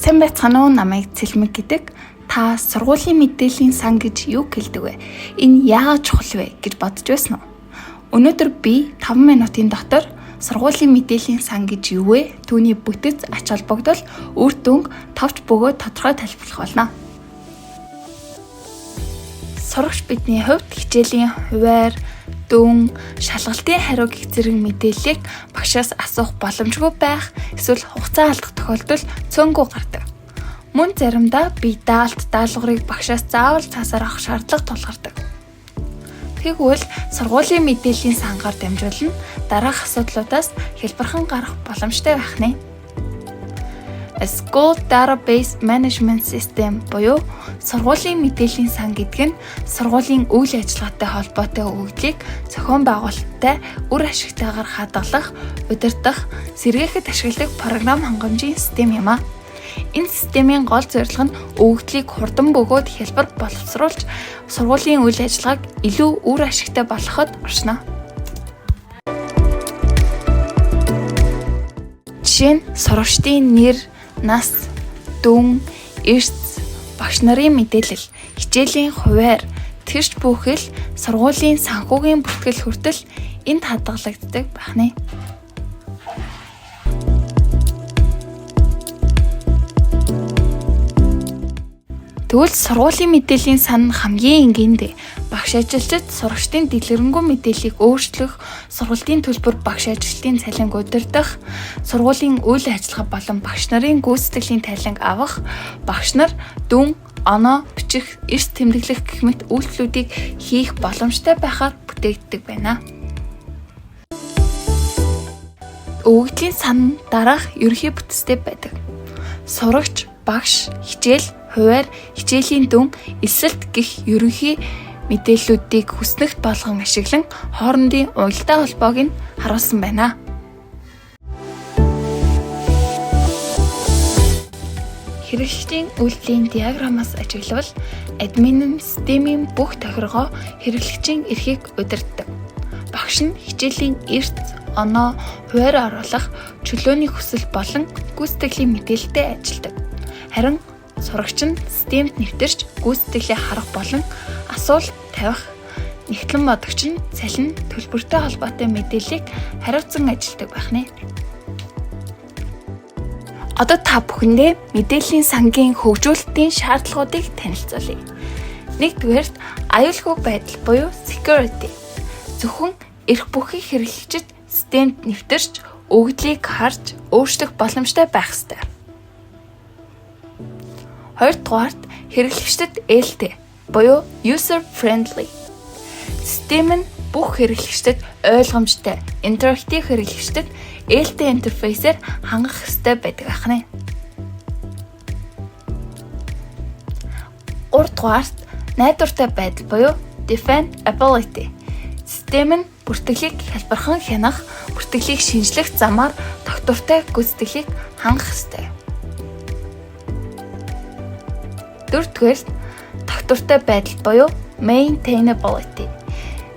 Сайн байцгаана уу, намайг Цэлмэг гэдэг. Та сургуулийн мэдээллийн сан гэж юу хэлдэг вэ? Энэ яагаад чухал вэ гэж бодож байсан уу? Өнөөдөр би 5 минутын дотор сургуулийн мэдээллийн сан гэж юу вэ? Түүний бүтэц, ач холбогдол, үр дүнг товч бөгөөд тодорхой тайлбарлах болно. Сурагч бидний хувьд хичээлийн хуваар, дүн, шалгалтын хариу гэх зэрэг мэдээллийг багшаас асуух боломжгүй байх, эсвэл хугацаа алдах тохиолдол цөөнгүй гардаг. Мөн заримдаа бие даалгаврыг багшаас заавал цаасаар авах шаардлага тулгардаг. Тэгвэл сургуулийн мэдээллийн сангаар дамжуулан дараах асуудлуудаас хэлбэрхэн гарах боломжтой байх нэ. School Database Management System буюу сургуулийн мэдээллийн сан гэдэг нь сургуулийн үйл ажиллагаатай холбоотой өгөгдлийг зохион байгуулалттай үр ашигтайгаар хадгалах, удирдах, сэргээхэд ашигладаг програм хангамжийн систем юм а. Энэ системийн гол зорилго нь өгөгдлийг хурдан бөгөөд хэлбэр боловсруулж сургуулийн үйл ажиллагааг илүү үр ашигтай болгоход оршино. Жишээ нь сурагчдын нэр, нас, дүн, эрс, багш нарын мэдээлэл, хичээлийн хуваар, тэрч бүхэл сургуулийн санхүүгийн бүртгэл хүртэл энд хадгалагддаг байх нэ. Тэгвэл сургуулийн мэдээллийн сан хамгийн энгийнтэй багш ажилчид сурагчдын дэлгэрэнгүй мэдээллийг өөрчлөх, сургуулийн төлбөр багш ажилтны цалинг удирдах, сургуулийн үйл ажиллагаа болон багш нарын гүйцэтгэлийн тайланг авах, багш нар дүн, оноо, бичих, эрс тэмдэглэх гэх мэт үйлдэлүүдийг хийх боломжтой байхаар бүтээгддэг байна. Өгөгдлийн сан дараах ерөнхий бүтцтэй байдаг. Сурагч, багш, хичээл, хуваар, хичээлийн дүн, эсэлт гэх ерөнхий мэдээллүүдийг хүснэгт болгон ашиглан хоорондын уялдаа холбоог нь харуулсан байна. Хэрэглэгчдийн үйлдэлийн диаграммаас ажиглавал админ нь системийн бүх тохиргоо хэрэглэгчийн эрхийг удирддаг. Багш нь хичээлийн эрс, оноо, хуваар оруулах, чөлөөний хүсэл болон гүйцэтгэлийн мэдээлэлтэй ажилдаг. Харин сурагч нь системд нэвтэрч гүйцэтгэлээ харах болон асуулт тавих, нэгтлэн бодогч нь цалин, төлбөртэй холбоотой мэдээллийг хариуцсан ажилдаг байх нэ. Одоо та бүхэндээ мэдээллийн сангийн хөгжүүлэлтийн шаардлагуудыг танилцуулъя. Нэгдүгээрт аюулгүй байдал буюу security. Зөвхөн эрх бүхий хэрэглэгчид системд нэвтэрч өгөгдлийг харж өөрчлөх боломжтой байх ёстой. Хоёрдугаарт хэрэглэгчдэд ээлтэй буюу user friendly. Систем нь бүх хэрэглэгчдэд ойлгомжтой, интерактив хэрэглэгчдэд ээлтэй интерфейсээр хангах ёстой байдаг ахна. Гуравдугаарт найдвартай байдал буюу defendability. Систем нь бүртгэлийг хялбархан хянах, бүртгэлийг шинжлэх замаар тогтвортой гүйцэтгэлийг хангах ёстой. Дөрөвдүгээрт тогтвортой байдал буюу maintainability.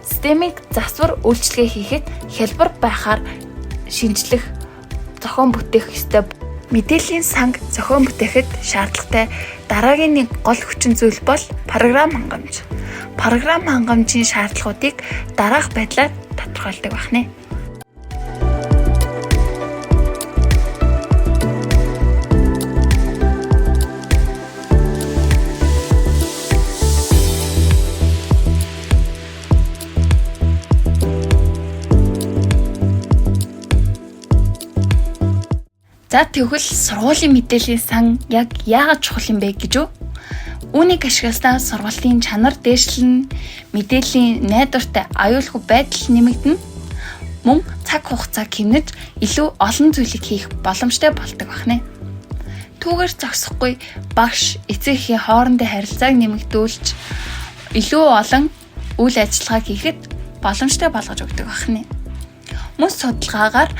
Системийг засвар үйлчлэгээ хийхэд хялбар байхаар шинжлэх, зохион бүтээх ёстой. Мэдээллийн санг зохион бүтээхэд шаардлагатай дараагийн нэг гол хүчин зүйл бол програм хангамж. Програм хангамжийн шаардлагуудыг дараах байдлаар тодорхойлдог байх нэ. За тэгвэл сургуулийн мэдээллийн сан яг яагаад чухал юм бэ гэж үү? Үүнийг ашигласнаар сургуулийн чанар дээшлэн, мэдээллийн найдвартай аюулгүй байдал нэмэгдэнэ. Мөн цаг хугацаа хэмнэж илүү олон зүйлийг хийх боломжтой болдог байна. Түүгээр зогсохгүй багш, эцэг эхийн хоорондын харилцааг нэмэгдүүлж илүү олон үйл ажиллагааг хийхэд боломжтой болгож өгдөг байна. Мөн судалгаагаар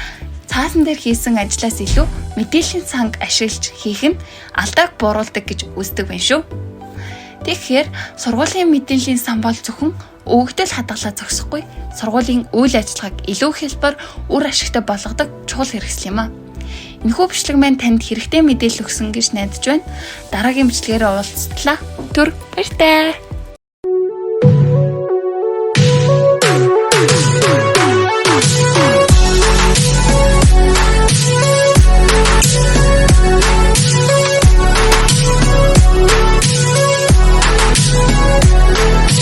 цаасан дээр хийсэн ажлаас илүү мэдээллийн санг ашиглаж хийх нь алдааг бууруулдаг гэж үздэг байна шүү. Тэгэхээр сургуулийн мэдээллийн сан бол зөвхөн өгөгдөл хадгалаа зогсохгүй сургуулийн үйл ажиллагааг илүү хялбар, үр ашигтай болгодог чухал хэрэгсэл юм а. Энэхүү бичлэг маань танд хэрэгтэй мэдээлэл өгсөн гэж найдаж байна. Дараагийн бичлэгээр уулзтлаа. Түр баяртай.